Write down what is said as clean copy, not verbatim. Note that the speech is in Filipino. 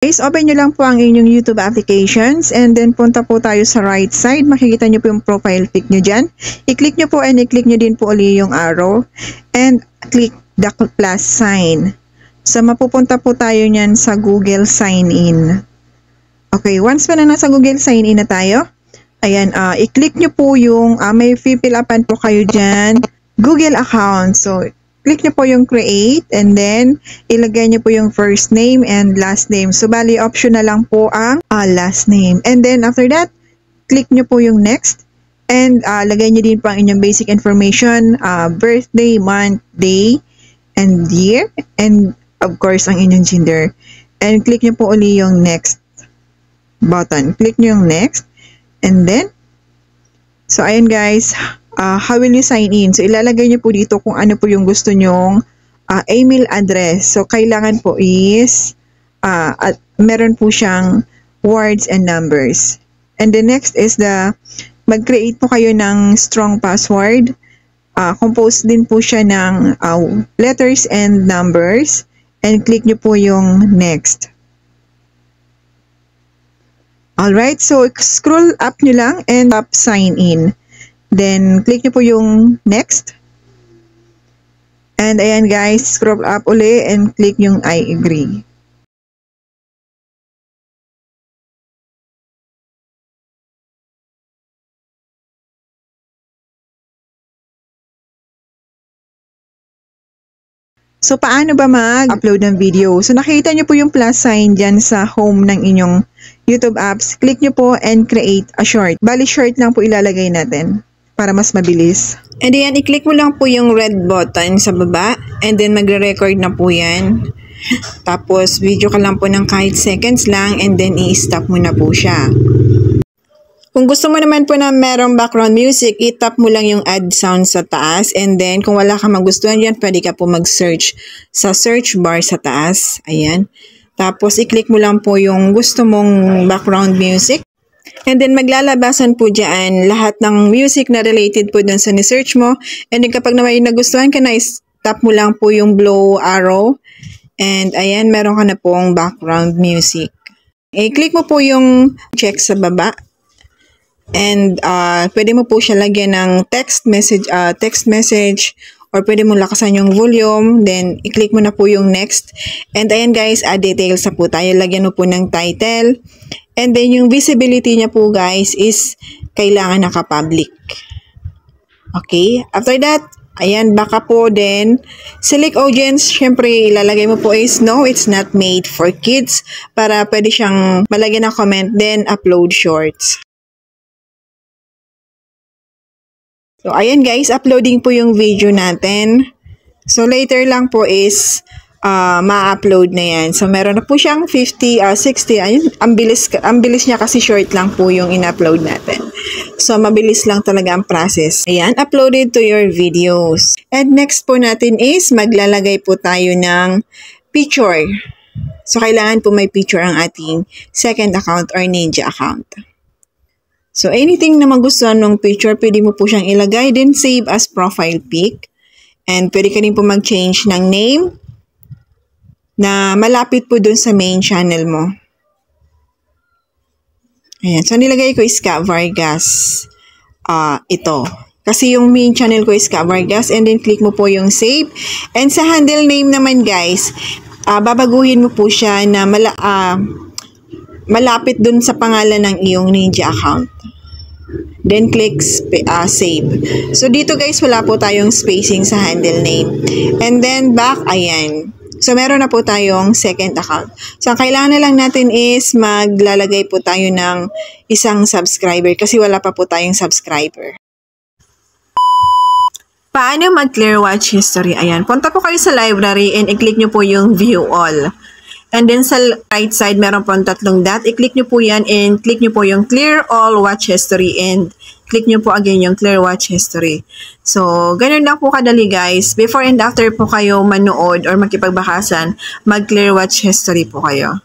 Guys, open nyo lang po ang inyong YouTube applications and then punta po tayo sa right side. Makikita nyo po yung profile pic nyo dyan. I-click nyo po and i-click nyo din po uli yung arrow and click the plus sign. So, mapupunta po tayo nyan sa Google Sign In. Okay, once pa na nasa Google Sign In na tayo, ayan, i-click nyo po yung, may fill upan po kayo dyan, Google account. So, click nyo po yung create and then ilagay nyo po yung first name and last name. So, bali option na lang po ang last name. And then, after that, click nyo po yung next and lagay nyo din po ang inyong basic information, birthday, month, day, and year, and of course, ang inyong gender. And click nyo po uli yung next button. Click nyo yung next. And then, so ayan guys, how will you sign in? So, ilalagay nyo po dito kung ano po yung gusto nyong email address. So, kailangan po is, meron po siyang words and numbers. And the next is mag-create po kayo ng strong password. Compose din po siya ng letters and numbers. And click nyo po yung next. Alright, so scroll up nyo lang and tap sign in. Then, click nyo po yung next. And ayan guys, scroll up uli and click yung I agree. So, paano ba mag-upload ng video? So, nakita nyo po yung plus sign dyan sa home ng inyong YouTube apps. Click nyo po and create a short. Bali, short lang po ilalagay natin para mas mabilis. And then, i-click mo lang po yung red button sa baba and then magre-record na po yan. Tapos, video ka lang po ng kahit seconds lang and then i-stop mo na po siya. Kung gusto mo naman po na merong background music, i-tap mo lang yung add sound sa taas and then kung wala ka magustuhan dyan, pwede ka po mag-search sa search bar sa taas. Ayan. Tapos, i-click mo lang po yung gusto mong background music. And then, maglalabasan po dyan lahat ng music na related po dun sa ni-search mo. And then, kapag naman nagustuhan ka na, tap mo lang po yung blow arrow. And, ayan, meron ka na pong background music. I-click mo po yung check sa baba. And, pwede mo po siya lagyan ng text message, or pwede mo lakasan yung volume. Then, i-click mo na po yung next. And, ayan guys, add details na po tayo. Lagyan mo po ng title. And then, yung visibility niya po guys is kailangan naka-public. Okay? After that, ayan, baka po then, select audience. Syempre, ilalagay mo po is, no, it's not made for kids. Para pwede siyang malagyan ng comment. Then, upload shorts. So, ayan guys, uploading po yung video natin. So, later lang po is ma-upload na yan. So, meron na po siyang 60. Ayun, ang bilis niya kasi short lang po yung in-upload natin. So, mabilis lang talaga ang process. Ayan, uploaded to your videos. And next po natin is maglalagay po tayo ng picture. So, kailangan po may picture ang ating second account or Ninja account. So, anything na magustuhan ng picture, pwede mo po siyang ilagay. Then, save as profile pic. And pwede ka rin po mag-change ng name na malapit po dun sa main channel mo. Ayan. So, nilagay ko is Ka Vargas. Ito. Kasi yung main channel ko is Ka Vargas. And then, click mo po yung save. And sa handle name naman, guys, babaguhin mo po siya na malapit dun sa pangalan ng iyong Ninja account. Then, click save. So, dito guys, wala po tayong spacing sa handle name. And then, back, ayan. So, meron na po tayong second account. So, ang kailangan na lang natin is maglalagay po tayo ng isang subscriber kasi wala pa po tayong subscriber. Paano mag-clear watch history? Ayan, punta po kayo sa library and i-click nyo po yung view all. And then sa right side, meron po 3 dot. I-click nyo po yan and click nyo po yung clear all watch history and click nyo po again yung clear watch history. So, ganun lang po kadali guys. Before and after po kayo manood or makipagbakasan, mag-clear watch history po kayo.